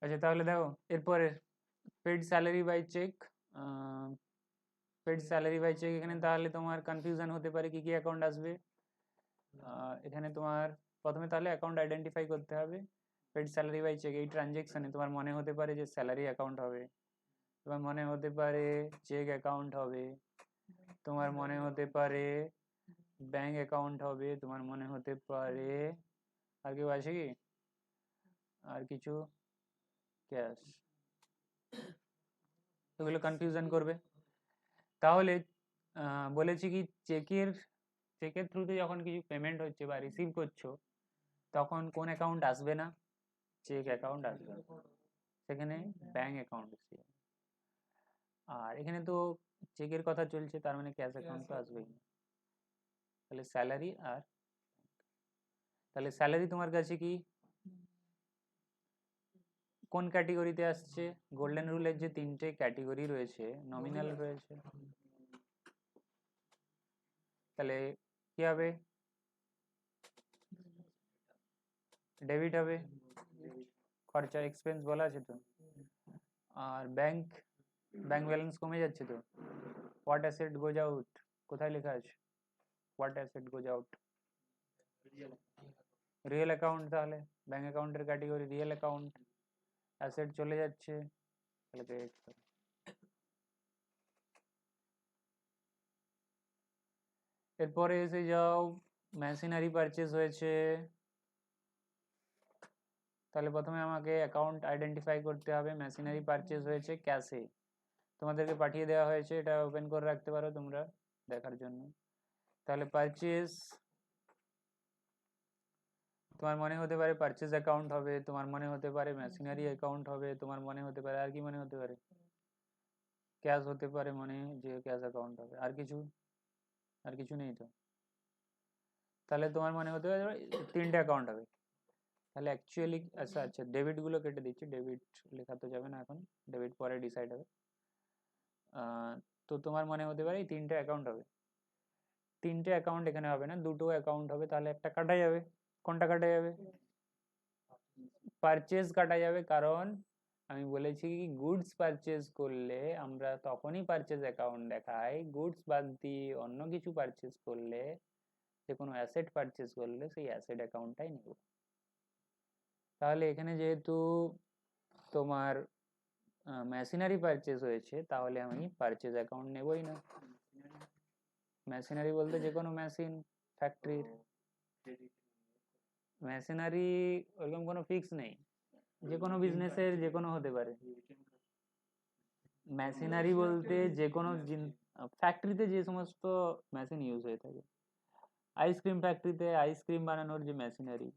আচ্ছা তাহলে দেখো এরপরে paid salary by cheque. Paid salary by cheque এখানে তাহলে তোমার কনফিউশন হতে পারে কি কি অ্যাকাউন্ট আসবে। এখানে তোমার প্রথমে তাহলে অ্যাকাউন্ট আইডেন্টিফাই করতে হবে। পেড স্যালারি বাই চেক এই ট্রানজেকশনে তোমার মনে হতে পারে যে স্যালারি অ্যাকাউন্ট হবে, তোমার মনে হতে পারে চেক অ্যাকাউন্ট হবে, তোমার মনে হতে পারে ব্যাংক অ্যাকাউন্ট হবে, তোমার মনে হতে পারে আর কেউ আছে কি আর কিছু ক্যাশ, এগুলো কনফিউশন করবে। তাহলে বলেছি কি চেকের চেকের থ্রুতে যখন কিছু পেমেন্ট হচ্ছে বা রিসিভ করছো তখন কোন অ্যাকাউন্ট আসবে না, চেক অ্যাকাউন্ট আসবে, সেখানে ব্যাংক অ্যাকাউন্ট আসবে। আর এখানে তো চেকের কথা চলছে তার মানে ক্যাশ অ্যাকাউন্ট তো আসবেই না। তাহলে স্যালারি আর তাহলে স্যালারি তোমার কাছে কি কোন ক্যাটেগরিতে আসছে? গোল্ডেন রুলের যে তিনটে ক্যাটেগরি রয়েছে নমিনাল রয়েছে, তাহলে কি হবে? ডেবিট হবে, খরচা এক্সপেন্স বলা আছে তো। আর ব্যাংক ব্যাংক ব্যালেন্স কমে যাচ্ছে তো, হোয়াট অ্যাসেট গোজ আউট, কোথায় লেখা আছে what asset goes out? Real account, তাহলে ব্যাংক অ্যাকাউন্টের ক্যাটেগরি রিয়েল অ্যাকাউন্ট, অ্যাসেট চলে যাচ্ছে তাহলে ক্রেডিট করো। এরপরে এসে যাও মেশিনারি পারচেজ হয়েছে, তাহলে প্রথমে আমাকে অ্যাকাউন্ট আইডেন্টিফাই করতে হবে। মেশিনারি পারচেজ হয়েছে ক্যাশে, তোমাদেরকে পাঠিয়ে দেওয়া হয়েছে, এটা ওপেন করে রাখতে পারো তোমরা দেখার জন্য। তাহলে পারচেজ তোমার মনে হতে পারে পারচেজ অ্যাকাউন্ট হবে, তোমার মনে হতে পারে মেশিনারি অ্যাকাউন্ট হবে, তোমার মনে হতে পারে আর কি মনে হতে পারে ক্যাশ হতে পারে, মনে যে ক্যাশ অ্যাকাউন্ট হবে। আর কিছু আর কিছু নেই তো, তাহলে তোমার মনে হতে পারে তিনটে অ্যাকাউন্ট হবে। তাহলে অ্যাকচুয়ালি আচ্ছা আচ্ছা ডেবিটগুলো কেটে দিচ্ছি, ডেবিট লেখা তো যাবে না এখন, ডেবিট পরে ডিসাইড হবে। তো তোমার মনে হতে পারে এই তিনটে অ্যাকাউন্ট হবে, তিনটে অ্যাকাউন্ট এখানে হবে না, দুটো অ্যাকাউন্ট হবে, তাহলে একটা কাটা যাবে। কোনটা কাটা যাবে? পারচেজ কাটা যাবে, কারণ আমি বলেছি কি গুডস পারচেজ করলে আমরা তখনই পারচেজ অ্যাকাউন্ট দেখাই, গুডস বাদ দিয়ে অন্য কিছু পারচেজ করলে, যে কোনো অ্যাসেট পারচেজ করলে সেই অ্যাসেট অ্যাকাউন্টটাই নেব। তাহলে এখানে যেহেতু তোমার মেশিনারি পারচেজ হয়েছে তাহলে আমি পারচেজ অ্যাকাউন্ট নেবই না। মেশিনারি বলতে যে কোনো মেশিন ফ্যাক্টরির মেশিনারি, ওরকম কোনো ফিক্স নেই, যে কোনো বিজনেসের যে কোনো হতে পারে। মেশিনারি বলতে যে কোনো ফ্যাক্টরিতে যে সমস্ত মেশিন ইউজ হয়ে থাকে, আইসক্রিম ফ্যাক্টরিতে আইসক্রিম বানানোর যে মেশিনারি,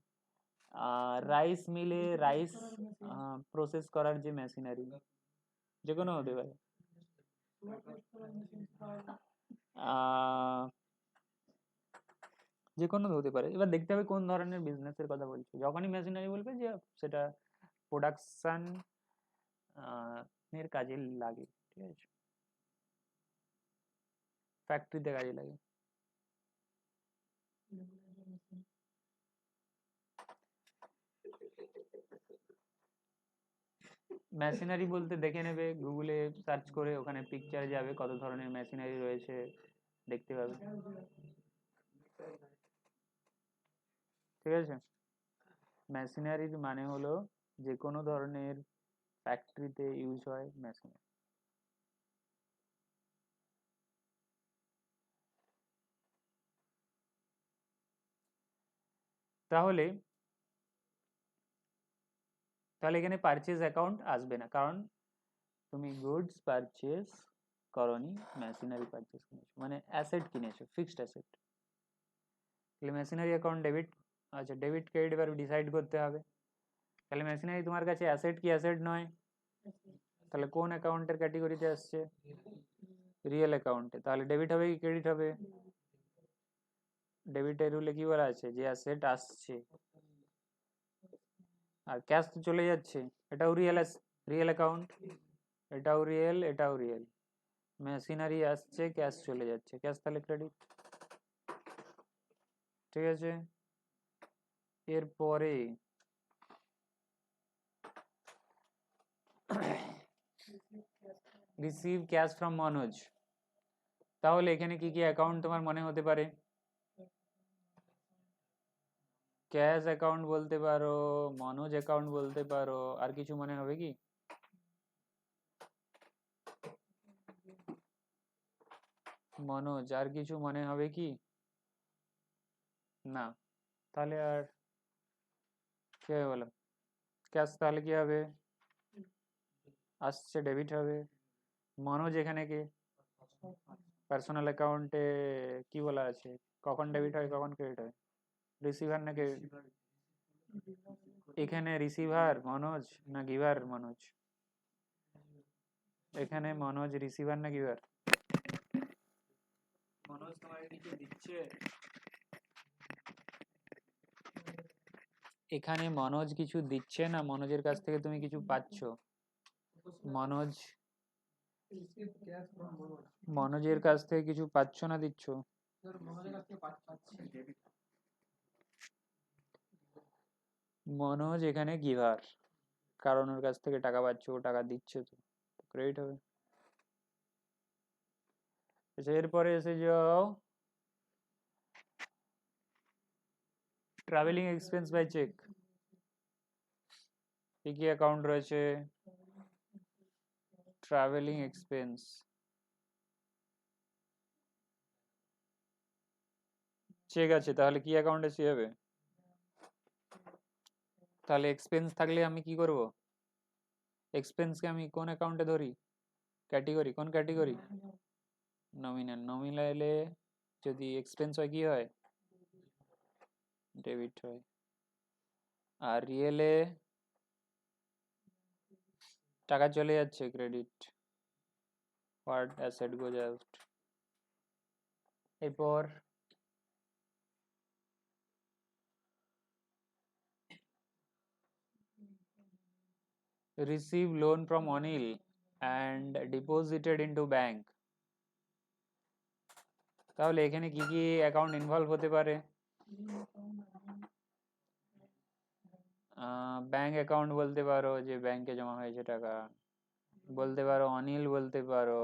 রাইস মিলে রাইস প্রসেস করার যে মেশিনারি, যে কোনো হতে পারে। যে কোনো হতে পারে, এবার দেখতে হবে কোন ধরনের বিজনেসের কথা বলছো। যখনই মেশিনারি বলবে যে সেটা প্রোডাকশন এর কাজে লাগে, ঠিক আছে, ফ্যাক্টরিতে কাজে লাগে। মেশিনারি বলতে দেখে নেবে গুগলে সার্চ করে, ওখানে পিকচারে যাবে কত ধরনের মেশিনারি রয়েছে দেখতে পাবে, ঠিক আছে। মেশিনারির মানে হলো যে কোনো ধরনের ফ্যাক্টরিতে ইউজ হয় মেশিন। তাহলে তাহলে এখানে পারচেজ অ্যাকাউন্ট আসবে না, কারণ তুমি গুডস পারচেজ করনি, মেশিনারি পারচেজ কিনেছো মানে অ্যাসেট কিনেছো, ফিক্সড অ্যাসেট। তাহলে মেশিনারি অ্যাকাউন্ট ডেবিট, আচ্ছা ডেবিট ক্রেডিট এবার ডিসাইড করতে হবে। তাহলে মেশিনারি তোমার কাছে অ্যাসেট কি অ্যাসেট নয়? তাহলে কোন অ্যাকাউন্টের ক্যাটেগরিতে আসছে? রিয়েল অ্যাকাউন্টে, তাহলে ডেবিট হবে কি ক্রেডিট হবে? ডেবিটের রুলে কি বলা আছে, যে অ্যাসেট আসছে আর ক্যাশ তো চলে যাচ্ছে, এটাও রিয়েল, রিয়েল অ্যাকাউন্ট, এটাও রিয়েল এটাও রিয়েল, মেশিনারি আসছে ক্যাশ চলে যাচ্ছে, ক্যাশ তাহলে ক্রেডিট, ঠিক আছে। এরপরে রিসিভ ক্যাশ ফ্রম মনোজ। তাহলে এখানে কি কি অ্যাকাউন্ট তোমার মনে হতে পারে? ক্যাশ অ্যাকাউন্ট বলতে পারো, মনোজ অ্যাকাউন্ট বলতে পারো, আর কিছু মনে হবে কি? মনোজ, আর কিছু মনে হবে কি? না। তাহলে আর কি হবে বলো? ক্যাশ তাহলে কি হবে? আসছে ডেবিট হবে। মনোজ এখানে কি পার্সোনাল অ্যাকাউন্টে কি বলা আছে? কখন ডেবিট হয় কখন ক্রেডিট হয়? রিসিভার না ক্রেডিট? এখানে রিসিভার মনোজ না গিভার মনোজ? এখানে মনোজ রিসিভার না গিভার? মনোজ তোমাকে কিছু দিচ্ছে? এখানে মনোজ কিছু দিচ্ছে না মনোজের কাছ থেকে তুমি কিছু পাচ্ছ? মনোজ মনোজের কাছ থেকে কিছু পাচ্ছ না দিচ্ছ? মনোজ এখানে গিভার, কারণ ওর কাছ থেকে টাকা পাচ্ছ, ও টাকা দিচ্ছে, তো ক্রেডিট হবে। আচ্ছা, এরপরে এসে যাও ট্রাভেলিং এক্সপেন্স বাই চেক। কি কি অ্যাকাউন্ট রয়েছে? ট্রাভেলিং এক্সপেন্স চেক আছে, তাহলে কি অ্যাকাউন্টে সে হবে? তাহলে এক্সপেন্স থাকলে আমি কি করব? এক্সপেন্সকে আমি কোন অ্যাকাউন্টে ধরি? ক্যাটেগরি, কোন ক্যাটেগরি? নমিনাল। নমিনালে যদি এক্সপেন্স হয় কি হয়? ডেবিট হয়। আর রিয়েলে টাকা চলে যাচ্ছে, credit. What asset goes out. এরপর receive loan from Anil and deposited into bank. তাহলে এখানে কি কি অ্যাকাউন্ট ইনভলভ হতে পারে? ব্যাংক অ্যাকাউন্ট বলতে পারো, যে ব্যাংকে জমা হয়েছে টাকা বলতে পারো, অনিল বলতে পারো,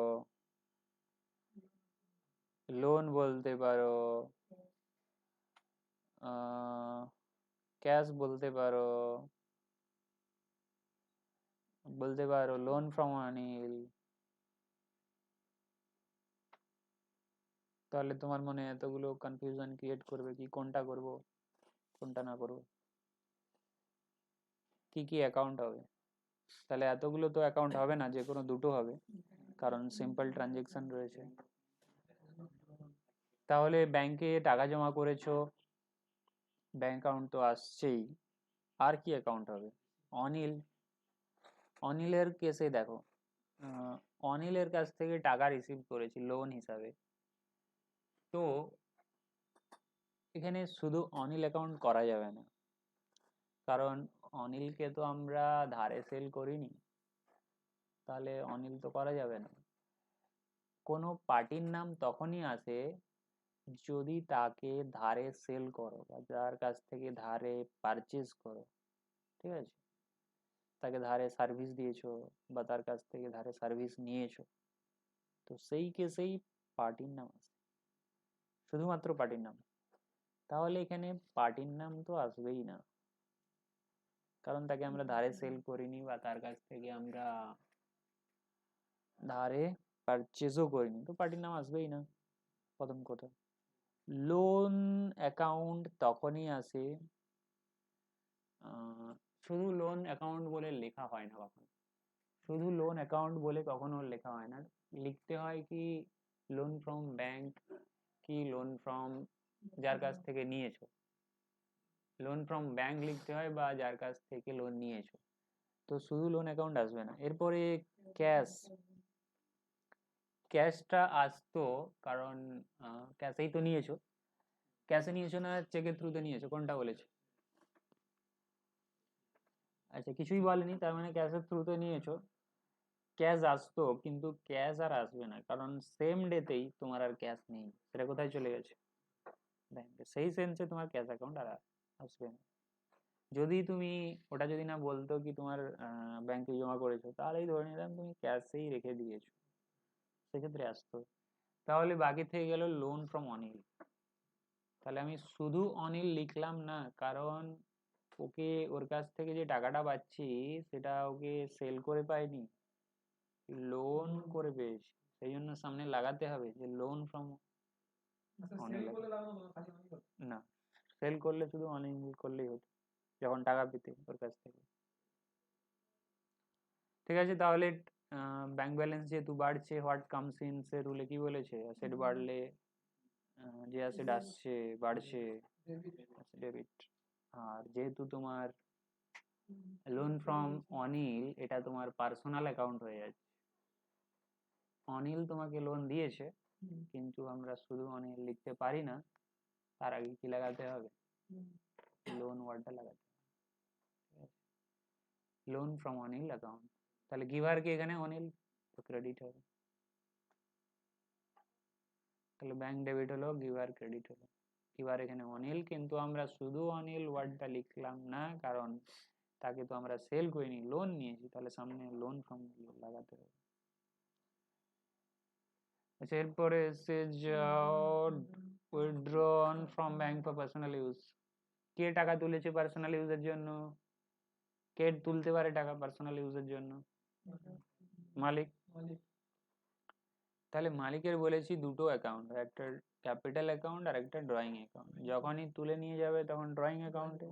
লোন বলতে পারো, ক্যাশ বলতে পারো, লোন ফ্রম অনিল। তাহলে তোমার মনে এতগুলো কনফিউশন ক্রিয়েট করবে কি কোনটা করব কোনটা না করব, কি কি অ্যাকাউন্ট হবে? তাহলে এতগুলো তো অ্যাকাউন্ট হবে না, যে কোনো দুটো হবে, কারণ সিম্পল ট্রানজেকশন রয়েছে। তাহলে ব্যাংকে টাকা জমা করেছো, ব্যাংক অ্যাকাউন্ট তো আসছেই, আর কি অ্যাকাউন্ট হবে? অনিল। অনিলের কেসে দেখো, অনিলের কাছ থেকে টাকা রিসিভ করেছি লোন হিসাবে, তো এখানে শুধু অনিল অ্যাকাউন্ট করা যাবে না, কারণ অনিলকে তো আমরা ধারে সেল করিনি, তাহলে অনিল তো করা যাবে না। কোনো পার্টির নাম তখনই আসে যদি তাকে ধারে সেল করো বা যার কাছ থেকে ধারে পারচেজ করো, ঠিক আছে, তাকে ধারে সার্ভিস দিয়েছো বা তার কাছ থেকে ধারে সার্ভিস নিয়েছো, তো সেই কেসেই পার্টির নাম আসে, শুধুমাত্র পার্টির নাম। তাহলে এখানে পার্টির নাম তো আসবেই না, কারণ তাকে আমরা ধারে সেল করিনি বা তার কাছ থেকে আমরা ধারে পারচেজও করিনি, তো পার্টির নাম আসবেই না প্রথম কথা। লোন অ্যাকাউন্ট তখনই আসে, শুধু লোন অ্যাকাউন্ট বলে লেখা হয় না কখনো, শুধু লোন অ্যাকাউন্ট বলে কখনো লেখা হয় না, লিখতে হয় কি লোন ফ্রম ব্যাংক, কি লোন ফ্রম যার কাছ থেকে নিয়েছো, লোন ফ্রম ব্যাংক লিখতে হয় বা যার কাছ থেকে লোন নিয়েছো, তো শুধু লোন অ্যাকাউন্ট আসবে না। এরপরে ক্যাশ, ক্যাশটা আসতো কারণ ক্যাশেই তো নিয়েছো, ক্যাশে নিয়েছো না চেকের থ্রুতে নিয়েছো, কোনটা বলেছো? আচ্ছা, কিছুই বলেনি, তার মানে ক্যাশের থ্রুতে নিয়েছো। ক্যাশ আসতো, কিন্তু ক্যাশ আর আসবে না, কারণ সেম ডেতেই তোমার আর ক্যাশ নেই, সেটা কোথায় চলে গেছে? ব্যাংকে। সেই সেন্সে তোমার ক্যাশ অ্যাকাউন্ট আর আসবে না। যদি তুমি ওটা যদি না বলতো কি তোমার ব্যাংকে জমা করেছো, তাহলেই ধরে নিলাম তুমি ক্যাশেই রেখে দিয়েছো, সেক্ষেত্রে আসতো। তাহলে বাকি থেকে গেল লোন ফ্রম অনিল। তাহলে আমি শুধু অনিল লিখলাম না, কারণ ওকে ওর কাছ থেকে যে টাকাটা পাচ্ছি সেটা ওকে সেল করে পাইনি, লোন করে পেয়েছি, সেই জন্য সামনে লাগাতে হবে যে লোন ফ্রম অনিল। না, সেল করলে শুধু অনিল করলেই হতো যখন টাকা পেতে ওর কাছ থেকে। ঠিক আছে, তাহলে ব্যাংক ব্যালেন্স যেহেতু বাড়ছে, হোয়াট কামস ইন সে রুলে কি বলেছে, অ্যাসেট বাড়লে যে অ্যাসেট আসছে বাড়ছে, ডেবিট। আর যেহেতু তোমার লোন ফ্রম অনিল, এটা তোমার পার্সোনাল অ্যাকাউন্ট হয়ে যাচ্ছে। অনিল তোমাকে লোন দিয়েছে, কিন্তু আমরা শুধু অনিল লিখতে পারি না, তার আগে কি লাগাতে হবে, লোন ওয়ার্ডটা লাগাতে হবে, লোন ফ্রম অনিল অ্যাকাউন্ট। তাহলে গিভার কি এখানে অনিল, তো ক্রেডিট হবে। তাহলে ব্যাংক ডেবিট হলো, গিভার ক্রেডিট হলো। গিভার এখানে অনিল, কিন্তু আমরা শুধু অনিল ওয়ার্ডটা লিখলাম না, কারণ তাকে তো আমরা সেল করিনি, লোন নিয়েছি, তাহলে সামনে লোন ফ্রম লাগাতে হবে। আচ্ছা, এরপরে এসে withdrawn from bank for personal use. কে টাকা তুলেছে পার্সোনাল ইউজের জন্য, কে তুলতে পারে টাকা পার্সোনাল ইউজের জন্য, মালিক। তাহলে মালিকের বলেছি দুটো অ্যাকাউন্ট, একটা ক্যাপিটাল অ্যাকাউন্ট আর একটা ড্রয়িং অ্যাকাউন্ট। যখনই তুলে নিয়ে যাবে তখন ড্রয়িং অ্যাকাউন্টে,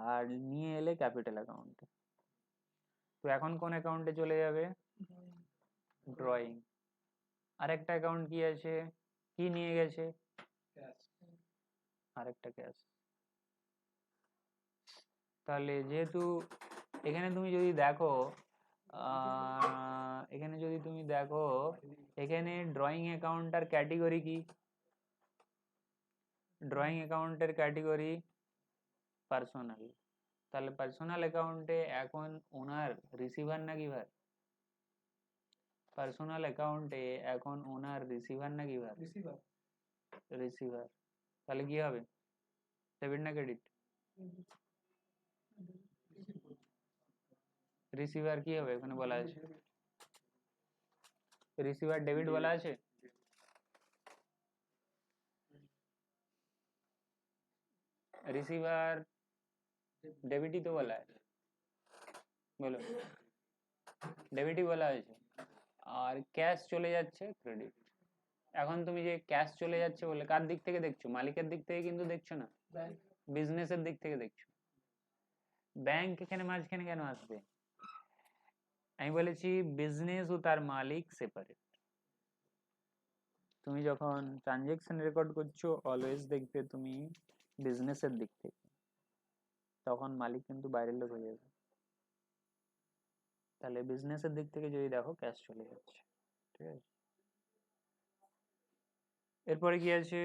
আর নিয়ে এলে ক্যাপিটাল অ্যাকাউন্টে। তো এখন কোন অ্যাকাউন্টে চলে যাবে, ড্রয়িং। আরেকটা অ্যাকাউন্ট কি আছে, কি নিয়ে গেছে, আরেকটা ক্যাশ। তাহলে যেহেতু এখানে তুমি যদি দেখো, এখানে যদি তুমি দেখো, এখানে ড্রয়িং অ্যাকাউন্টার ক্যাটেগরি কি, ড্রয়িং অ্যাকাউন্টের ক্যাটেগরি পার্সোনাল। তাহলে পার্সোনাল অ্যাকাউন্টে এখন ওনার রিসিভার না গিভার, পার্সোনাল অ্যাকাউন্টে এখন ওনার রিসিভার না গিভার, রিসিভার। তাহলে কি হবে, ডেবিট না ক্রেডিট, রিসিভার কি হবে এখানে বলা আছে, রিসিভার ডেবিট বলা আছে, রিসিভার ডেবিটই তো বলা আছে, বলো, ডেবিটই বলা হয়েছে। আর ক্যাশ চলে যাচ্ছে ক্রেডিট। এখন তুমি যে ক্যাশ চলে যাচ্ছে বলে কার দিক থেকে দেখছো, মালিকের দিক থেকে কিন্তু দেখছো না, বিজনেসের দিক থেকে দেখছো। ব্যাংক এখানে মাঝখানে কেন আসবে, আমি বলেছি বিজনেস ও তার মালিক সেপারেট। তুমি যখন ট্রানজেকশন রেকর্ড করছো অলওয়েজ দেখবে তুমি বিজনেসের দিক থেকে, তখন মালিক কিন্তু বাইরের লোক হয়ে যাবে। তাহলে বিজনেসের দিক থেকে যদি দেখো ক্যাশ চলে যাচ্ছে, ঠিক আছে। এরপরে কি আছে,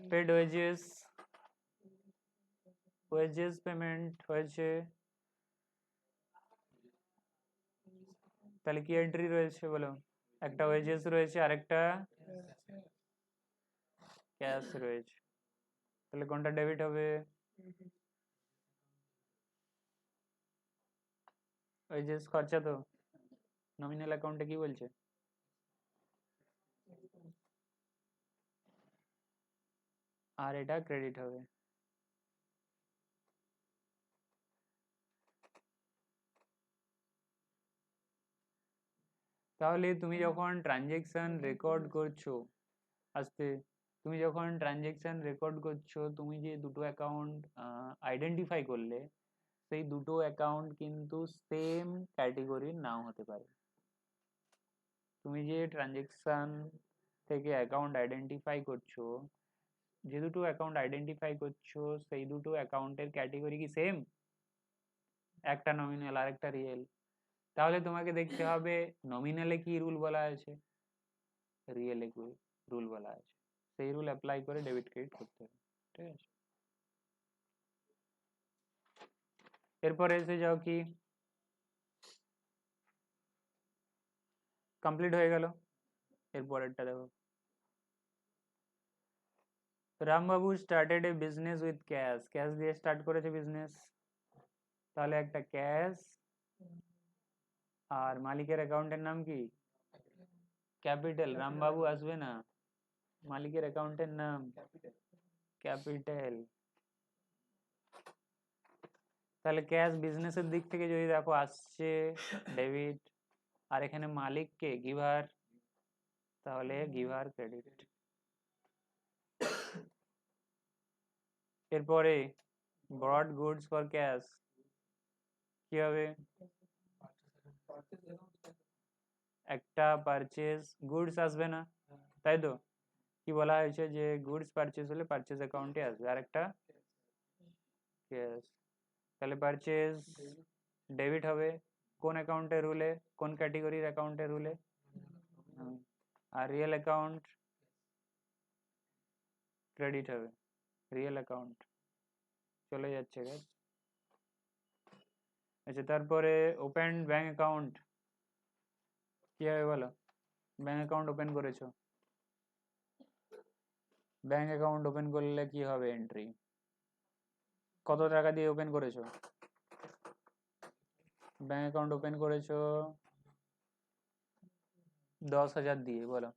পেড ওয়েজেস, ওয়েজেস পেমেন্ট হয়েছে, তাহলে কি এন্ট্রি রয়েছে বলো, একটা ওয়েজেস রয়েছে আর একটা ক্যাশ রয়েছে। তাহলে কোনটা ডেবিট হবে, ওয়েজেস খরচা তো, নমিনাল অ্যাকাউন্টে কি বলছে, আর এটা ক্রেডিট হবে। তাহলে তুমি যখন ট্রানজেকশন রেকর্ড করছো, আস্তে, তুমি যখন ট্রানজেকশন রেকর্ড করছো, তুমি যে দুটো অ্যাকাউন্ট আইডেন্টিফাই করলে, সেই দুটো অ্যাকাউন্ট কিন্তু সেম ক্যাটেগরির নাও হতে পারে। তুমি যে ট্রানজেকশন থেকে অ্যাকাউন্ট আইডেন্টিফাই করছো, যে দুটো অ্যাকাউন্ট আইডেন্টিফাই করছো, সেই দুটো অ্যাকাউন্টের ক্যাটেগরি কি সেম, একটা নমিনাল আর একটা রিয়েল। তাহলে তোমাকে দেখতে হবে নমিনালে কি রুল বলা আছে, রিয়েলে কি রুল বলা আছে, সেই রুল অ্যাপ্লাই করে ডেবিট ক্রেডিট করতে হবে, ঠিক আছে। এরপরে এসে যাও কি, কমপ্লিট হয়ে গেল। এরপরেরটা দেখো, Rambabu started a business with cash, cash দিয়ে স্টার্ট করেছে বিজনেস, তাহলে একটা ক্যাশ আর মালিকের অ্যাকাউন্টের নাম কি ক্যাপিটাল, রামবাবু আসবে না, মালিকের অ্যাকাউন্টের নাম ক্যাপিটাল। তাহলে ক্যাশ বিজনেসের দিক থেকে যদি দেখো আসছে ডেবিট, আর এখানে মালিককে গিভার, তাহলে গিভার ক্রেডিট। এরপরে ব্রড গুডস ফর ক্যাশ কি হবে, একটা পারচেজ গুডস আসবে না, তাই তো, কি বলা হয়েছে যে গুডস পারচেজ হলে পারচেজ অ্যাকাউন্টে আসবে, আর একটা ক্যাশ, তাহলে পারচেজ ডেবিট হবে কোন অ্যাকাউন্টের রুলে, কোন ক্যাটেগরির অ্যাকাউন্টের রুলে, আর রিয়েল অ্যাকাউন্ট ক্রেডিট হবে, রিয়েল অ্যাকাউন্ট চলে যাচ্ছে গাছ। আচ্ছা তারপরে ওপেন ব্যাংক অ্যাকাউন্ট কি হবে বলো, ব্যাংক অ্যাকাউন্ট ওপেন করেছো, ব্যাংক অ্যাকাউন্ট ওপেন করলে কি হবে এন্ট্রি, কত টাকা দিয়ে ওপেন করেছো, ব্যাংক অ্যাকাউন্ট ওপেন করেছো 10,000 দিয়ে, বলো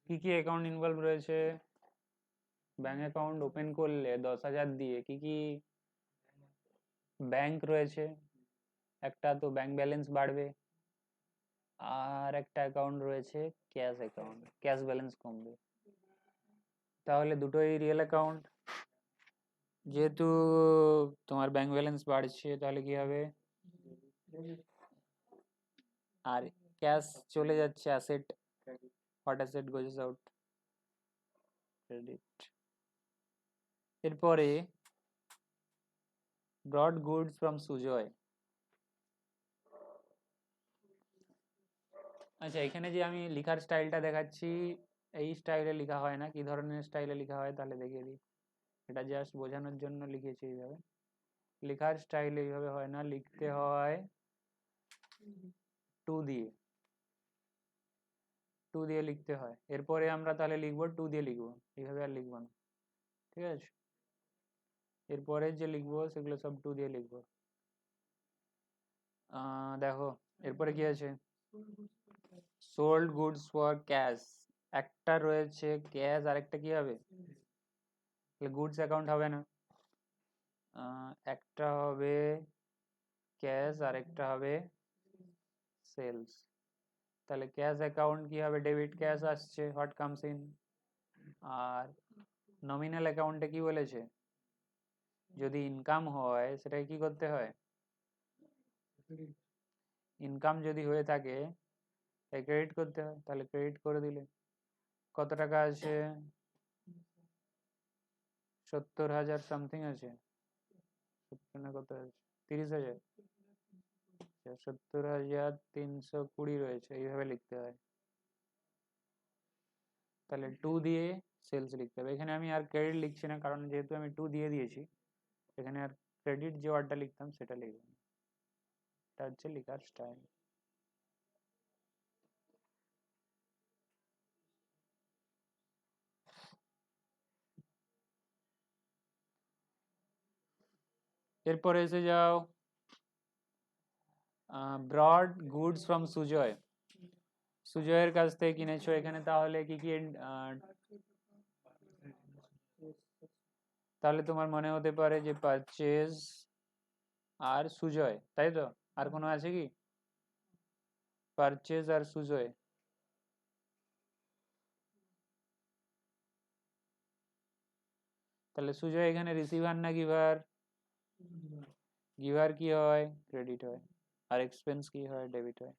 কি কি অ্যাকাউন্ট ইনভলভ রয়েছে, ব্যাংক অ্যাকাউন্ট ওপেন করলে 10,000 দিয়ে কি কি ব্যাংক রয়েছে, একটা তো ব্যাংক ব্যালেন্স বাড়বে, আর একটা অ্যাকাউন্ট রয়েছে ক্যাশ অ্যাকাউন্ট, ক্যাশ ব্যালেন্স কমবে, তাহলে দুটোই রিয়েল অ্যাকাউন্ট, যেহেতু তোমার ব্যাংক ব্যালেন্স বাড়ছে তাহলে কি হবে, আর ক্যাশ চলে যাচ্ছে asset, what asset goes out, credit. এরপরে ব্রড গুডস ফ্রম সুজয়, আচ্ছা এখানে যে আমি লেখার স্টাইলটা দেখাচ্ছি এই স্টাইলে লেখা হয় না, কি ধরনের স্টাইলে লেখা হয় তাহলে দেখিয়ে দিই, এটা জাস্ট বোঝানোর জন্য লিখেছি এইভাবে, লেখার স্টাইল এইভাবে হয় না, লিখতে হয় টু দিয়ে, টু দিয়ে লিখতে হয়, এরপরে আমরা তাহলে লিখবো টু দিয়ে লিখবো, এইভাবে আর লিখবো না, ঠিক আছে, এরপরে যে লিখবো সেগুলো সব টু দিয়ে লিখবো। দেখো এরপরে কি আছে, সোল্ড গুডস ফর ক্যাশ, একটা রয়েছে ক্যাশ আর একটা কি হবে, গুডস অ্যাকাউন্ট হবে না, একটা হবে ক্যাশ আর একটা হবে সেলস, তাহলে ক্যাশ অ্যাকাউন্ট কি হবে, ডেবিট ক্যাশ আসছে, হোয়াট কামস ইন, আর নমিনাল অ্যাকাউন্টে কি বলেছে, যদি ইনকাম হয় সেটাকে কি করতে হয়, ইনকাম যদি হয়ে থাকে ক্রেডিট করতে হয়, তাহলে ক্রেডিট করে দিলে কত টাকা আছে, 70,000 সামথিং আছে, না কত আছে 30,000, 70,320 রয়েছে, এইভাবে লিখতে হয়, তাহলে টু দিয়ে সেলস লিখতে হবে, এখানে আমি আর ক্রেডিট লিখছি না কারণ যেহেতু আমি টু দিয়ে দিয়েছি, এখানে আর ক্রেডিট যে ওয়ার্ডটা লিখতাম সেটা লিখব, এটা হচ্ছে লেখার স্টাইল। এরপরে এসে যাও ব্রড গুডস ফ্রম সুজয়, সুজয়ের কাছ থেকে কিনেছো, এখানে তাহলে কি কি তাহলে তোমার মনে হতে পারে যে পারচেজ আর সুজয়, তাই তো, আর কোনো আছে কি, পারচেজ আর সুজয়, তাহলে সুজয় এখানে রিসিভার না গিভার, গিভার কি হয় ক্রেডিট হয়, আর এক্সপেন্স কি হয় ডেবিট হয়,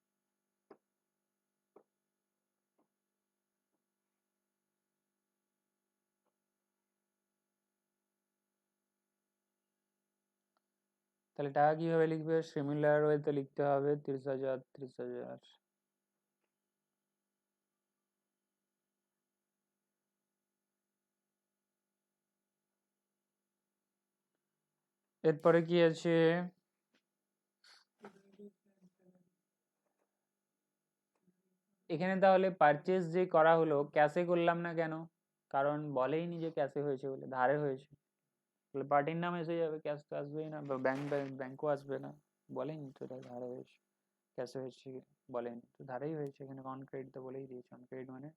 তাহলে টাকা কিভাবে লিখবে, সিমিলার ওয়েতে লিখতে হবে 30,000 30,000, এরপরে কি আছে, এখানে তাহলে পারচেজ যে করা হলো ক্যাশে করলাম না কেন, কারণ বলেই নি যে ক্যাশে হয়েছে বলে, ধারে হয়েছে, তাহলে পার্টির নাম এসে যাবে, ক্যাশ তো আসবেই না, বা ব্যাংকও আসবে না, বলেনি তো এটা ধারে হয়েছে, ক্যাশে হয়েছে বলেনি তো, ধারেই হয়েছে। এখানে অন ক্রেডিট তো বলেই দিয়েছে, অন ক্রেডিট মানে,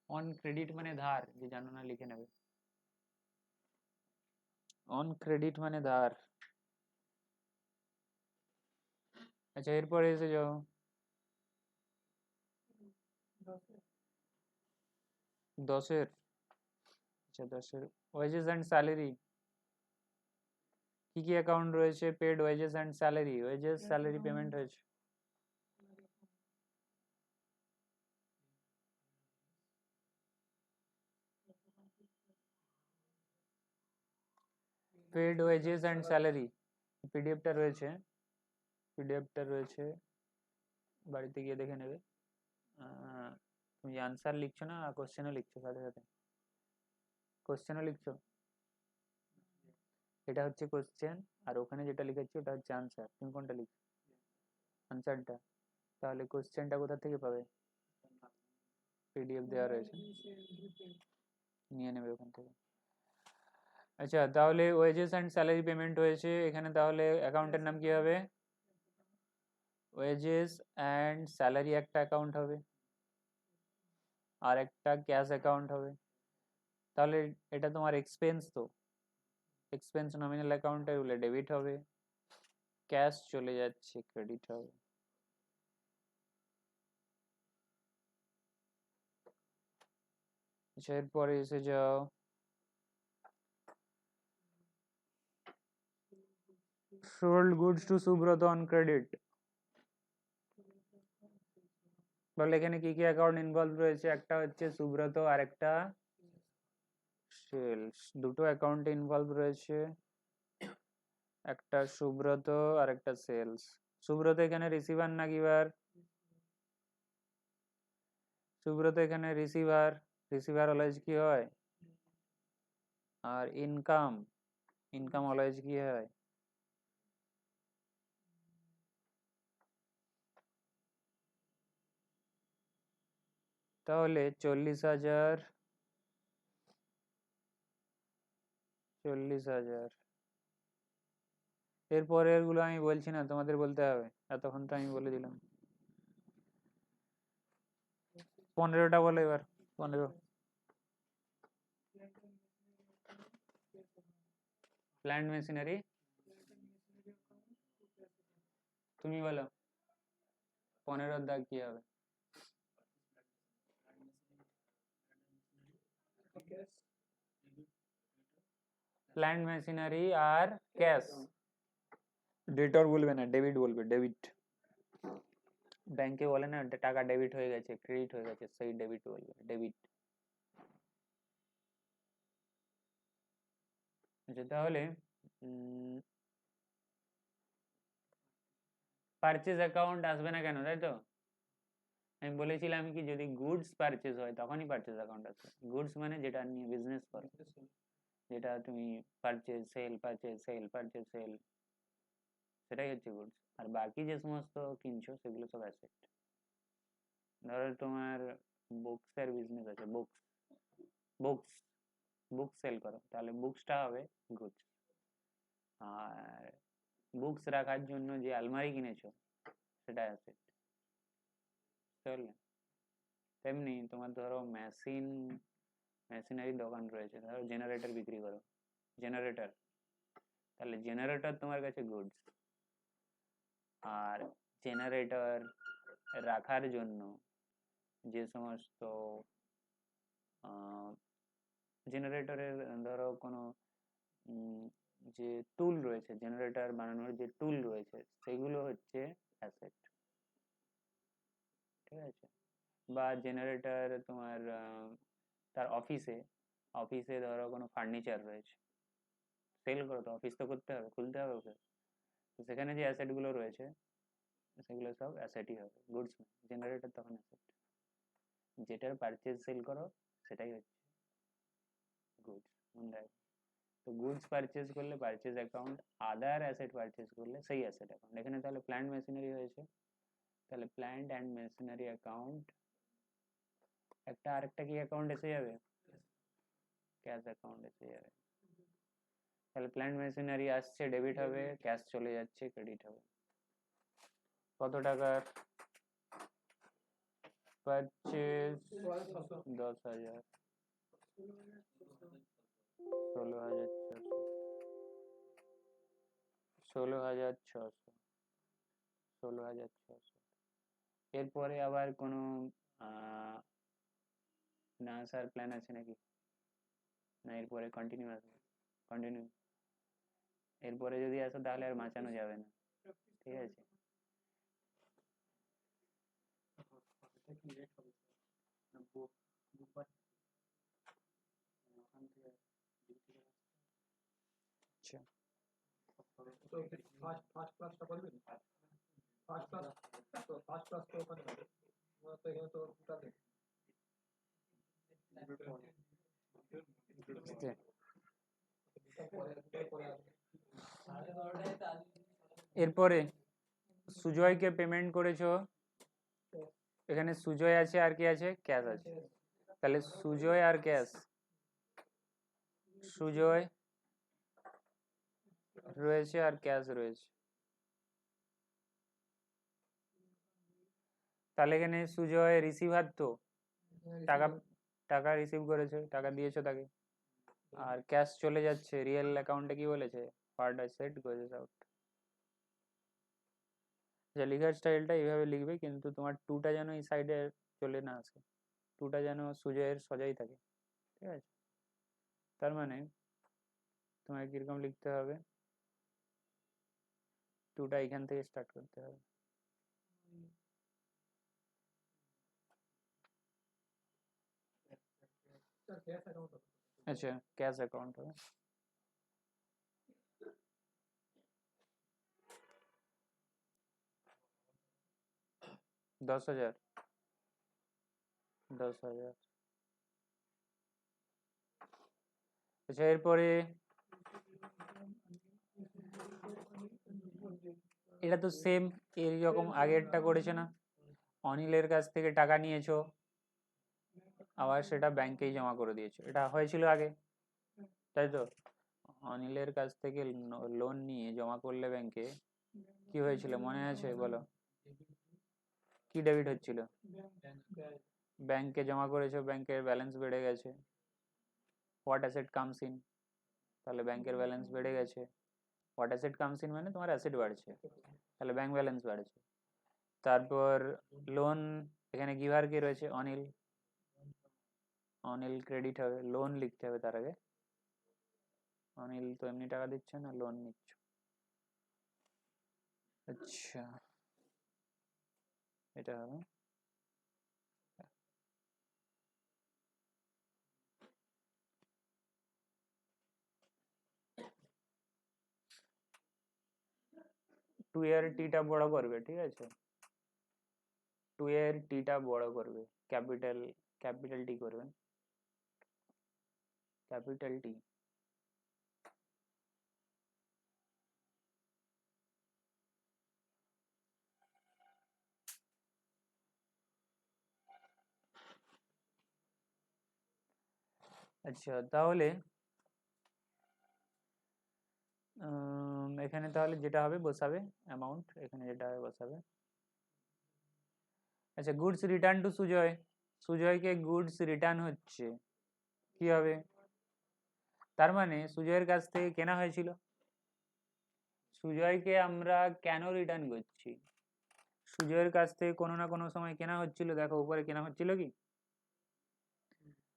অন ক্রেডিট মানে ধার, যে জানো না লিখে নেবে, অন ক্রেডিট মানে ধার। আচ্ছা এরপরে এসে যাও 10-এর। আচ্ছা 10-এর ওয়েজেস অ্যান্ড স্যালারি, কি কি অ্যাকাউন্ট রয়েছে? Paid wages and salary, wages salary payment হয়েছে। পেড ওয়েজেস অ্যান্ড স্যালারি, পিডিএফটা রয়েছে, পিডিএফটা রয়েছে, বাড়িতে গিয়ে দেখে নেবে। তুমি আনসার লিখছো না, কোশ্চেনও লিখছো সাথে সাথে? কোশ্চেনও লিখছো, এটা হচ্ছে কোশ্চেন, আর ওখানে যেটা লিখেছি ওটা হচ্ছে আনসার, তুমি কোনটা লিখছো? আনসারটা। তাহলে কোশ্চেনটা কোথা থেকে পাবে? পিডিএফ দেওয়া রয়েছে, নিয়ে নেবে ওখান থেকে। আচ্ছা তাহলে ওয়েজেস অ্যান্ড স্যালারি পেমেন্ট হয়েছে এখানে, তাহলে অ্যাকাউন্টের নাম কি হবে? ওয়েজেস অ্যান্ড স্যালারি একটা অ্যাকাউন্ট হবে, আর একটা ক্যাশ অ্যাকাউন্ট হবে। তাহলে এটা তোমার এক্সপেন্স, তো এক্সপেন্স নমিনাল অ্যাকাউন্টে বলে ডেবিট হবে, ক্যাশ চলে যাচ্ছে ক্রেডিট হবে। আচ্ছা এরপরে এসে যাও sold goods to Subrata on credit. বলে এখানে কি কি অ্যাকাউন্ট ইনভলভ রয়েছে? একটা হচ্ছে সুব্রত, আর একটা সেলস, দুটো অ্যাকাউন্ট ইনভলভ রয়েছে, একটা সুব্রত আর একটা সেলস। সুব্রত এখানে রিসিভার না গিভার? সুব্রত এখানে রিসিভার, রিসিভার অলওয়েজ কি হয়? আর ইনকাম, ইনকাম অলওয়েজ কি হয়? তাহলে 40,000, 40,000, এরপরের গুলো আমি বলছি না, তোমাদের বলতে হবে, এতক্ষণ তো আমি বলে দিলাম। 15টা বলো এবার, 15। প্ল্যান্ট মেশিনারি, তুমি বলো 15 দাগ কি হবে? প্ল্যান্ট মেশিনারি আর ক্যাশ, ডেটর বলবে না, ডেবিট বলবে, ডেবিট। ব্যাংকে বলে না টাকা ডেবিট হয়ে গেছে, ক্রেডিট হয়ে গেছে, সেই ডেবিট বলবে, ডেবিট। আচ্ছা তাহলে পারচেজ অ্যাকাউন্ট আসবে না কেন, তাই তো? আমি বলেছিলাম কি, যদি গুডস পারচেজ হয় তখনই পারচেজ অ্যাকাউন্ট আসবে। গুডস মানে যেটা নিয়ে বিজনেস করো, যেটা তুমি purchase sale, purchase sale, purchase sale, সেটাই হচ্ছে গুডস। আর বাকি যে সমস্ত কিনছো সেগুলো সব অ্যাসেট। ধরো তোমার বুকসের বিজনেস আছে, বুকস, বুকস, বুকস সেল করো, তাহলে বুকসটা হবে গুডস। আর বুকস রাখার জন্য যে আলমারি কিনেছো সেটা অ্যাসেট, বুঝতে। তেমনি তোমার ধরো মেশিন, মেশিনারি দোকান রয়েছে, ধরো জেনারেটর বিক্রি করো, জেনারেটর, তাহলে জেনারেটর তোমার কাছে গুডস। আর জেনারেটর রাখার জন্য যে সমস্ত জেনারেটরের ধরো কোনো যে টুল রয়েছে, জেনারেটর বানানোর যে টুল রয়েছে সেগুলো হচ্ছে অ্যাসেট, ঠিক আছে? বা জেনারেটর তোমার তার অফিসে, অফিসে ধরো কোনো ফার্নিচার রয়েছে, সেল করো তো, অফিস তো করতে হবে, খুলতে হবে ওকে, তো সেখানে যে অ্যাসেট গুলো রয়েছে সেগুলো সব অ্যাসেটই হবে, গুডস না। জেনারেটর তখন অ্যাসেট, যেটার পারচেজ সেল করো সেটাই হচ্ছে গুডস, মনে রাখবে। তো গুডস পারচেজ করলে পারচেজ অ্যাকাউন্ট, আদার অ্যাসেট পারচেজ করলে সেই অ্যাসেট অ্যাকাউন্ট। এখানে তাহলে প্ল্যান্ট মেশিনারি হয়েছে, তাহলে প্ল্যান্ট অ্যান্ড মেশিনারি অ্যাকাউন্ট, একটা আরেকটা কি অ্যাকাউন্ট এসে যাবে? ক্যাশ অ্যাকাউন্ট এসে যাবে। তাহলে প্ল্যান্ট মেশিনারি আসছে ডেবিট হবে, ক্যাশ চলে যাচ্ছে ক্রেডিট হবে। কত টাকার পারচেজ? 10,000, 16,600, 16,600, 16,600। এরপরে আবার কোনো না আসার প্ল্যান আছে নাকি? না এরপরে কন্টিনিউ আসবে? কন্টিনিউ। এরপরে যদি আসে তাহলে আর বাঁচানো যাবে না, ঠিক আছে? আচ্ছা ফার্স্ট ক্লাসটা করবেন, ফার্স্ট ক্লাস তো ওখানে হবে, তো এখানে তো টোটাল এরপরে সুজয়কে পেমেন্ট করেছো, এখানে সুজয় আছে আর কি আছে? ক্যাশ আছে। তাহলে সুজয় আর ক্যাশ, সুজয় রয়েছে আর ক্যাশ রয়েছে। তাহলে এখানে সুজয় রিসিভার তো, টাকা টাকা রিসিভ করেছে, টাকা দিয়েছো তাকে, আর ক্যাশ চলে যাচ্ছে রিয়েল অ্যাকাউন্টে। কি বলেছে? Part asset goes out. যে লেখার স্টাইলটা এইভাবে লিখবে, কিন্তু তোমার টুটা যেন এই সাইডে চলে না আসে, টুটা যেন সুজয়ের সোজাই থাকে, ঠিক আছে? তার মানে তোমাকে কিরকম লিখতে হবে? টুটা এখান থেকে স্টার্ট করতে হবে। আচ্ছা ক্যাশ অ্যাকাউন্ট হবে। दस हजार, 10,000। আচ্ছা এরপরে এটা তো সেম এইরকম আগেরটা করেছে না? অনিলের কাছ থেকে টাকা নিয়েছো, আবার সেটা ব্যাংকেই জমা করে দিয়েছো, এটা হয়েছিল আগে, তাই তো? অনিলের কাছ থেকে লোন নিয়ে জমা করলে ব্যাংকে, কি হয়েছিল মনে আছে বলো? কি ডেবিট হচ্ছিল? ব্যাংকে জমা করেছো, ব্যাংকের ব্যালেন্স বেড়ে গেছে, হোয়াট অ্যাসেট কামস ইন, তাহলে ব্যাংকের ব্যালেন্স বেড়ে গেছে। হোয়াট অ্যাসেট কামস ইন মানে তোমার অ্যাসেট বাড়ছে, তাহলে ব্যাংক ব্যালেন্স বাড়ছে। তারপর লোন, এখানে গিভার কে রয়েছে? অনিল, অনিল ক্রেডিট হবে, লোন লিখতে হবে তার আগে। অনিল তো এমনি টাকা দিচ্ছে না, লোন নিচ্ছ। আচ্ছা এটা হবে। টু এর টিটা বড় করবে, ঠিক আছে? টু এর টিটা বড় করবে, ক্যাপিটাল, ক্যাপিটাল টি করবে, ক্যাপিটাল টি। আচ্ছা তাহলে এখানে তাহলে যেটা হবে বসাবে অ্যামাউন্ট, এখানে যেটা হবে বসাবে। আচ্ছা গুডস রিটার্ন টু সুজয়, সুজয়কে গুডস রিটার্ন হচ্ছে, কি হবে? তার মানে সুজয়ের কাছ থেকে কেনা হয়েছিল, সুজয়কে আমরা কেন রিটার্ন করছি? সুজয়ের কাছ থেকে কোনো না কোনো সময় কেনা হচ্ছিল, দেখো উপরে কেনা হচ্ছিল কি?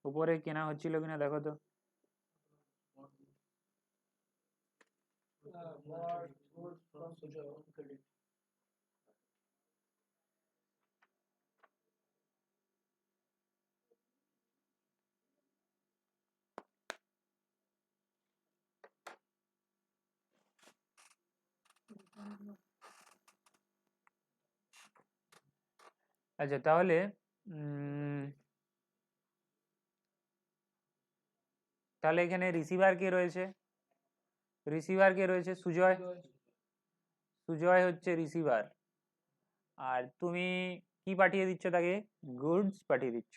উপরে কেনা হচ্ছিল কিনা দেখো তো। আচ্ছা তাহলে তাহলে এখানে রিসিভার কে রয়েছে? রিসিভার কে রয়েছে? সুজয়, সুজয় হচ্ছে রিসিভার, আর তুমি কি পাঠিয়ে দিচ্ছ তাকে? গুডস পাঠিয়ে দিচ্ছ।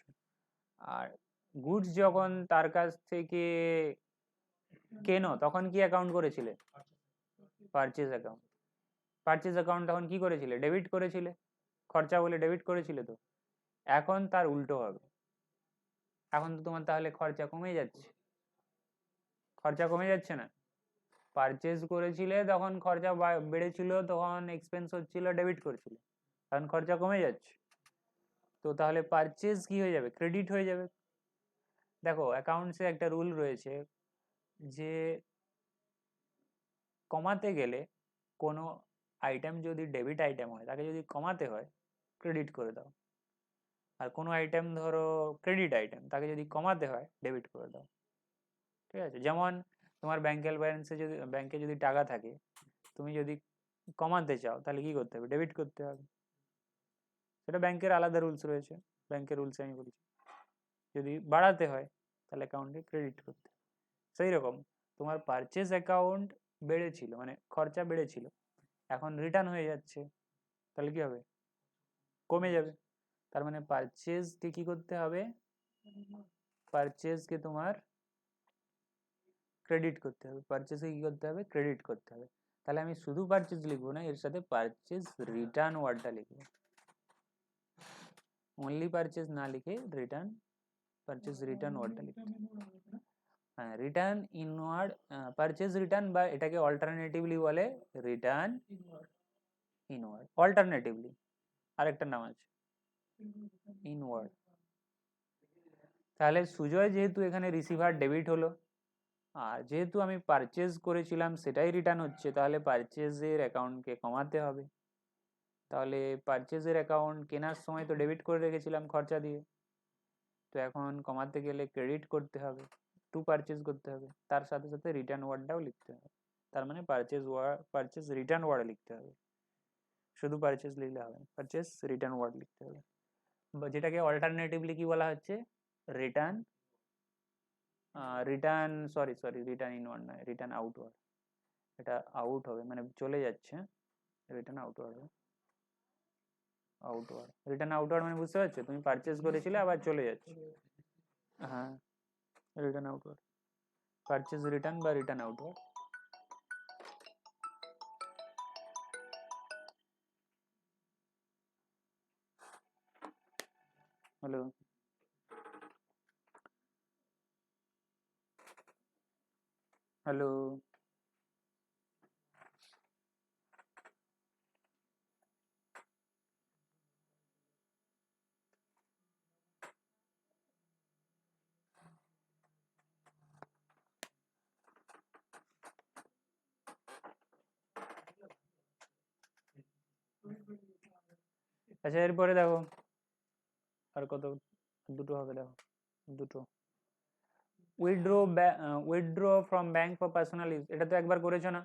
আর গুডস যখন তার কাছ থেকে কেনো তখন কি অ্যাকাউন্ট করেছিলে? Purchase account. পারচেজ অ্যাকাউন্ট তখন কি করেছিলে? ডেবিট করেছিলে, খরচা বলে ডেবিট করেছিলে। তো এখন তার উল্টো হবে, এখন তো তোমার তাহলে খরচা কমে যাচ্ছে, খরচা কমে যাচ্ছে না? পারচেজ করেছিলে তখন খরচা বেড়েছিল, তখন এক্সপেন্স হচ্ছিল, ডেবিট করেছিলে, এখন খরচা কমে যাচ্ছে। তো তাহলে পারচেজ কি হয়ে যাবে? ক্রেডিট হয়ে যাবে। দেখো অ্যাকাউন্টসে একটা রুল রয়েছে যে কমাতে গেলে কোনো আইটেম যদি ডেবিট আইটেম হয় তাকে যদি কমাতে হয় ক্রেডিট করে দাও, আর কোনো আইটেম ধরো ক্রেডিট আইটেম তাকে যদি কমাতে হয় ডেবিট করে দাও। ঠিক আছে? যেমন তোমার ব্যাংকের ব্যালেন্সে যদি ব্যাংকে যদি টাকা থাকে, তুমি যদি কমাতে চাও তাহলে কি করতে হবে? ডেবিট করতে হবে। সেটা ব্যাংকের আলাদা রুলস রয়েছে, ব্যাংকের রুলসে আমি বলছি। যদি বাড়াতে হয় তাহলে অ্যাকাউন্টে ক্রেডিট করতে হবে। সেই রকম তোমার পারচেজ অ্যাকাউন্ট বেড়েছিল, মানে খরচা বেড়েছিল, এখন রিটার্ন হয়ে যাচ্ছে, তাহলে কি হবে? কমে যাবে। তার মানে পারচেজকে কি করতে হবে? পারচেজকে তোমার ক্রেডিট করতে হবে। পারচেজকে কি করতে হবে? ক্রেডিট করতে হবে। তাহলে আমি শুধু পারচেজ লিখবো না, এর সাথে পারচেজ রিটার্ন ওয়ার্ডটা লিখবো। অনলি পারচেজ না লিখে রিটার্ন, পারচেজ রিটার্ন ওয়ার্ডটা লিখতে হবে। হ্যাঁ, রিটার্ন ইনওয়ার্ড, পারচেজ রিটার্ন, বা এটাকে অল্টারনেটিভলি বলে রিটার্ন ইনওয়ার্ড। অল্টারনেটিভলি আরেকটা নাম আছে ইনওয়ার্ড। তাহলে সুজয় যেহেতু এখানে রিসিভার ডেবিট হলো, আর যেহেতু আমি পারচেজ করেছিলাম সেটাই রিটার্ন হচ্ছে, তাহলে পারচেজের অ্যাকাউন্টকে কমাতে হবে। তাহলে পারচেজের অ্যাকাউন্ট কেনার সময় তো ডেবিট করে রেখেছিলাম খরচা দিয়ে, তো এখন কমাতে গেলে ক্রেডিট করতে হবে, টু পারচেজ করতে হবে, তার সাথে সাথে রিটার্ন ওয়ার্ডটাও লিখতে হবে। তার মানে পারচেজ রিটার্ন ওয়ার্ড লিখতে হবে, শুধু পারচেজ লিখলে হবে, পারচেজ রিটার্ন ওয়ার্ড লিখতে হবে। যেটাকে অল্টারনেটিভলি কি বলা হচ্ছে? Return, return, sorry return inward নয়, রিটার্ন আউটওয়ার্ড। এটা আউট হবে, মানে চলে যাচ্ছে, রিটার্ন আউটওয়ার্ড হবে। আউটওয়ার্ড, রিটার্ন আউটওয়ার্ড মানে বুঝতে পারছো? তুমি পারচেজ করেছিলে আবার চলে যাচ্ছে। হ্যাঁ, রিটার্ন আউটওয়ার্ড, পারচেজ রিটার্ন বা রিটার্ন আউটওয়ার্ড। হ্যালো, হ্যালো, আচ্ছা এরপরে দেখো আর কত, দুটো হবে, দেখো দুটো। Withdraw from bank for personal use, এটা তো একবার করেছো না?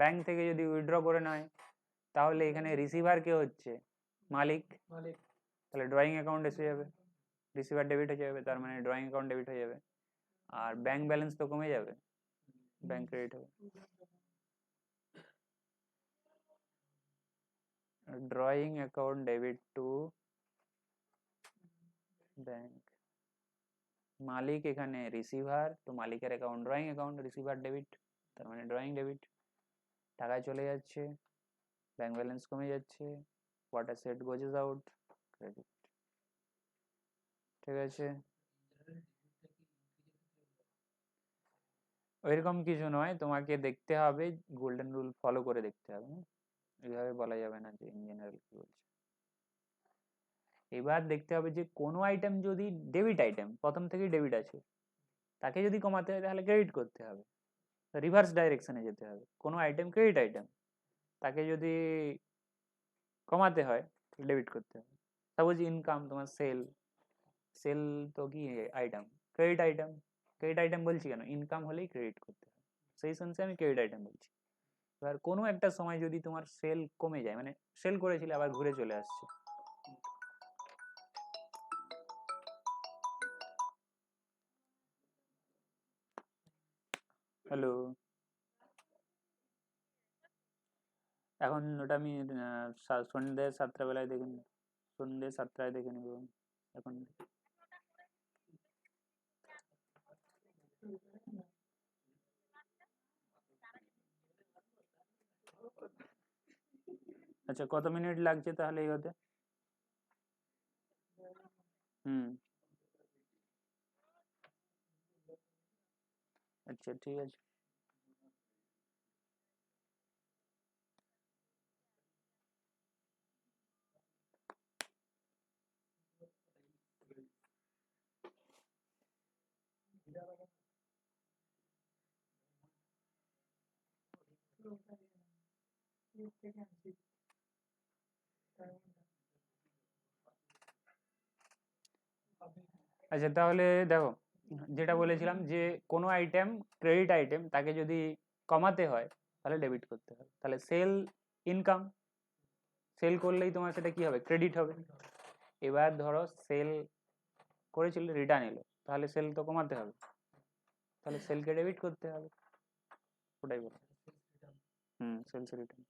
ব্যাংক থেকে যদি উইথড্র করে নেয় তাহলে এখানে রিসিভার কে হচ্ছে? মালিক। মালিক। তাহলে ড্রয়িং অ্যাকাউন্ট এসে যাবে, রিসিভার ডেবিট হয়ে যাবে, তার মানে ড্রয়িং অ্যাকাউন্ট ডেবিট হয়ে যাবে, আর ব্যাংক ব্যালেন্স তো কমে যাবে, ব্যাংক ক্রেডিট হবে। Drawing account debit to bank. মালিক এখানে রিসিভার, তো মালিকের account drawing account, receiver debit, তার মানে ড্রয়িং ডেবিট, টাকা চলে যাচ্ছে, ব্যাংক ব্যালেন্স কমে যাচ্ছে, water set gorgeous out, credit. ঠিক আছে? ওইরকম কিছু নয়, তোমাকে দেখতে হবে, গোল্ডেন রুল ফলো করে দেখতে হবে। এইভাবে বলা যাবে না যে ইন জেনারেল কি বলছে। এবার দেখতে হবে যে কোনো আইটেম যদি ডেবিট আইটেম, প্রথম থেকেই ডেবিট আছে, তাকে যদি কমাতে হয় তাহলে ক্রেডিট করতে হবে, রিভার্স ডাইরেকশনে যেতে হবে। কোনো আইটেম ক্রেডিট আইটেম, তাকে যদি কমাতে হয় ডেবিট করতে হবে। সাপোজ ইনকাম, তোমার সেল, সেল তো কি item? Credit item. Credit item বলছি কেন? ইনকাম হলেই ক্রেডিট করতে হবে, সেই সেন্সে আমি ক্রেডিট আইটেম বলছি। এবার কোনো একটা সময় যদি তোমার সেল কমে যায়, মানে সেল করেছিলে আবার ঘুরে চলে আসছে, হ্যালো, এখন ওটা আমি সন্ধ্যে 7টা বেলায় দেখে নেব, সন্ধ্যে 7টায় দেখে নেব এখন। আচ্ছা কত মিনিট লাগছে তাহলে এই হতে? হুম, আচ্ছা ঠিক আছে। আচ্ছা তাহলে দেখো, যেটা বলেছিলাম যে কোনো আইটেম, ক্রেডিট আইটেম, তাকে যদি কমাতে হয় তাহলে ডেবিট করতে হয়। তাহলে সেল ইনকাম, সেল করলেই তোমার সেটা কি হবে? ক্রেডিট হবে। এবার ধরো সেল করেছিল, রিটার্ন এলো, তাহলে সেল তো কমাতে হবে, তাহলে সেলকে ডেবিট করতে হবে। ওটাই বলো। Sales return.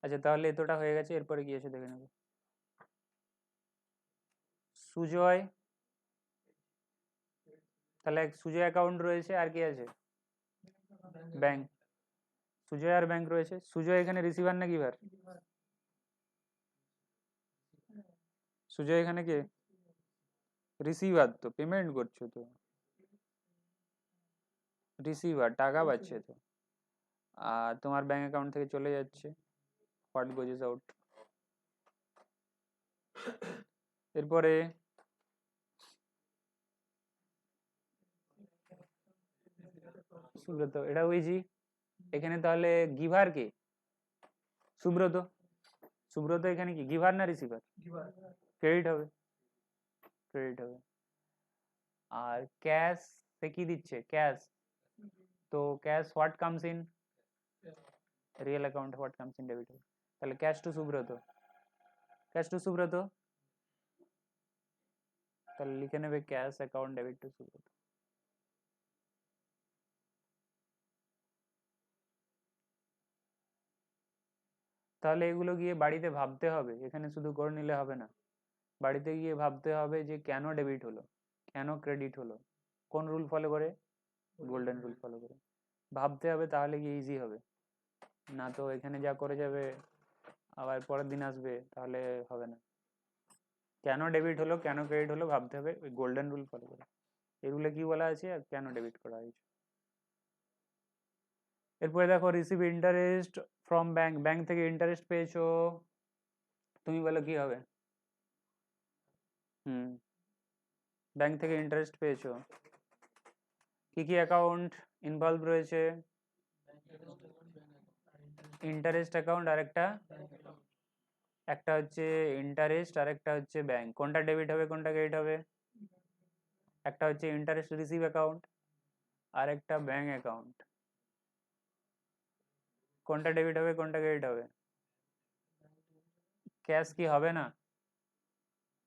আচ্ছা তাহলে এতটা হয়ে গেছে, এরপরে কি আছে দেখে নেবো। সুজয়, তাহলে সুজয় অ্যাকাউন্ট রয়েছে, আর কি আছে? ব্যাংক। সুজয় আর ব্যাংক রয়েছে। সুজয় এখানে রিসিভার না গিভার? সুজয় এখানে কে? রিসিভার, তো পেমেন্ট করছো তো, রিসিভার টাকা পাচ্ছে তো, আর তোমার ব্যাংক অ্যাকাউন্ট থেকে চলে যাচ্ছে, হোয়াট গোজেস আউট। এরপরে সুব্রত, এটা ওইজি। এখানে তাহলে গিভার কে? সুব্রত। সুব্রত এখানে কি গিভার না রিসিভার? ক্রেডিট হবে, ক্রেডিট হবে। আর ক্যাশ সে কি দিচ্ছে? ক্যাশ, তো cash what comes in real account, what comes in debit হবে। তাহলে cash to Subrata, cash to Subrata, তাহলে লিখে নেবে cash account debit to Subrata. তাহলে এগুলো গিয়ে বাড়িতে ভাবতে হবে, এখানে শুধু করে নিলে হবে না, বাড়িতে গিয়ে ভাবতে হবে যে কেন ডেবিট হলো, কেন ক্রেডিট হলো, কোন রুল ফলো করে? গোল্ডেন রুল ফলো করে ভাবতে হবে, তাহলে গিয়ে ইজি হবে। না তো এখানে যা করে যাবে, আবার পরের দিন আসবে, তাহলে হবে না। কেন ডেবিট হলো, কেন ক্রেডিট হলো ভাবতে হবে, ওই গোল্ডেন রুল ফলো করে। এই রুলে কি বলা আছে আর কেন ডেবিট করা হয়েছে। এরপরে দেখো receive interest from bank, bank থেকে ইন্টারেস্ট পেয়েছো, তুমি বলো কি হবে? হুম, ব্যাংক থেকে ইন্টারেস্ট পেয়েছো, কি কি অ্যাকাউন্ট ইনভলভ রয়েছে? ইন্টারেস্ট অ্যাকাউন্ট আর একটা, একটা হচ্ছে ইন্টারেস্ট আর একটা হচ্ছে ব্যাংক। কোনটা ডেবিট হবে কোনটা ক্রেডিট হবে? একটা হচ্ছে ইন্টারেস্ট রিসিভ অ্যাকাউন্ট আর একটা ব্যাংক অ্যাকাউন্ট। কোনটা ডেবিট হবে কোনটা ক্রেডিট হবে? ক্যাশ কি হবে না?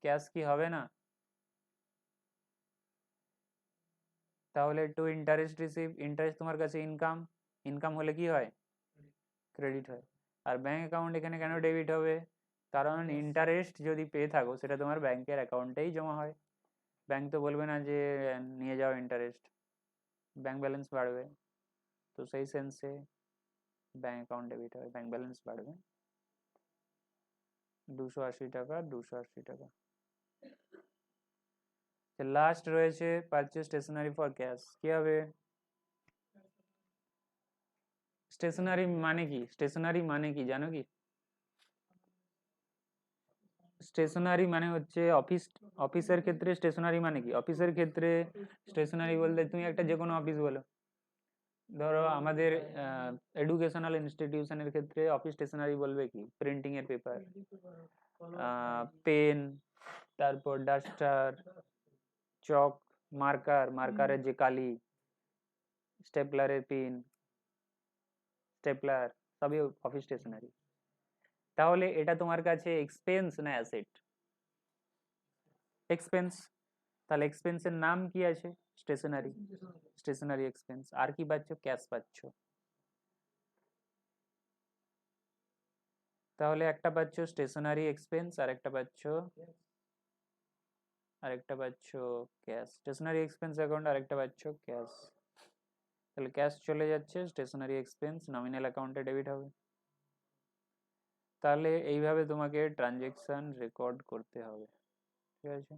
ক্যাশ কি হবে না? তাহলে টু ইন্টারেস্ট রিসিভ, ইন্টারেস্ট তোমার কাছে ইনকাম, ইনকাম হলে কি হয়? ক্রেডিট হয়। আর ব্যাংক অ্যাকাউন্ট এখানে কেন ডেবিট হবে? কারণ ইন্টারেস্ট যদি পেয়ে থাকো সেটা তোমার ব্যাংকের অ্যাকাউন্টেই জমা হয়, ব্যাংক তো বলবে না যে নিয়ে যাও ইন্টারেস্ট, ব্যাংক ব্যালেন্স বাড়বে, তো সেই সেন্সে ব্যাংক অ্যাকাউন্ট ডেবিট হয়, ব্যাংক ব্যালেন্স বাড়বে। 280 টাকা, 280 টাকা। লাস্ট রয়েছে পারচেজ স্টেশনারি ফর ক্যাশ, কি হবে? স্টেশনারি মানে কি? স্টেশনারি মানে কি জানো কি? স্টেশনারি মানে হচ্ছে অফিস, অফিসের ক্ষেত্রে স্টেশনারি মানে কি? অফিসের ক্ষেত্রে স্টেশনারি বলতে তুমি একটা যে কোনো অফিস বলো, ধরো আমাদের এডুকেশনাল ইনস্টিটিউশনের ক্ষেত্রে অফিস স্টেশনারি বলবে কি? প্রিন্টিং এর পেপার, পেন, তারপর ডাস্টার, চক, মার্কার, মার্কারের যে কালি, স্টেপলারের পিন, স্টেপলার, সবই অফিস স্টেশনারি। তাহলে এটা তোমার কাছে এক্সপেন্স না অ্যাসেট? এক্সপেন্স। তাহলে এক্সপেন্সের নাম কি আছে? Stationery, stationery expense. আর কি পাচ্ছ? ক্যাশ পাচ্ছ। তাহলে একটা পাচ্ছ স্টেশনারি এক্সপেন্স আর একটা পাচ্ছ, আরেকটা পাচ্ছ ক্যাশ। স্টেশনারি এক্সপেন্স অ্যাকাউন্ট, আরেকটা পাচ্ছ ক্যাশ। তাহলে ক্যাশ চলে যাচ্ছে, স্টেশনারি এক্সপেন্স নমিনাল অ্যাকাউন্টে ডেবিট হবে। তাহলে এইভাবে তোমাকে ট্রানজেকশন রেকর্ড করতে হবে, ঠিক আছে।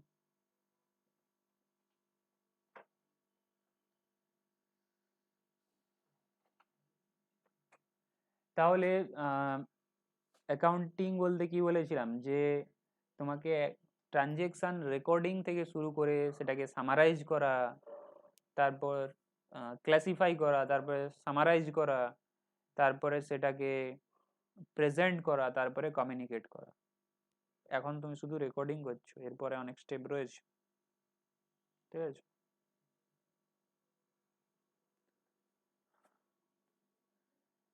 তাহলে অ্যাকাউন্টিং বলতে কি বলেছিলাম, যে তোমাকে ট্রানজেকশন রেকর্ডিং থেকে শুরু করে সেটাকে সামারাইজ করা, তারপর ক্লাসিফাই করা, তারপরে সামারাইজ করা, তারপরে সেটাকে প্রেজেন্ট করা, তারপরে কমিউনিকেট করা। এখন তুমি শুধু রেকর্ডিং করছো, এরপরে অনেক স্টেপ রয়েছে, ঠিক আছে।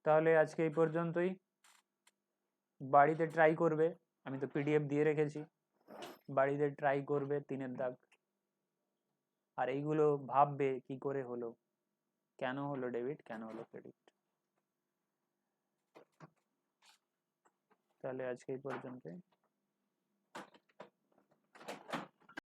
তাহলে আজকে এই পর্যন্তই। বাড়িতে ট্রাই করবে, আমি তো পিডিএফ দিয়ে রেখেছি, বাড়িতে ট্রাই করবে 3 দাগ, আর এইগুলো ভাববে কি করে হলো, কেন হলো ডেবিট, কেন হলো ক্রেডিট। তাহলে আজকে এই পর্যন্তই।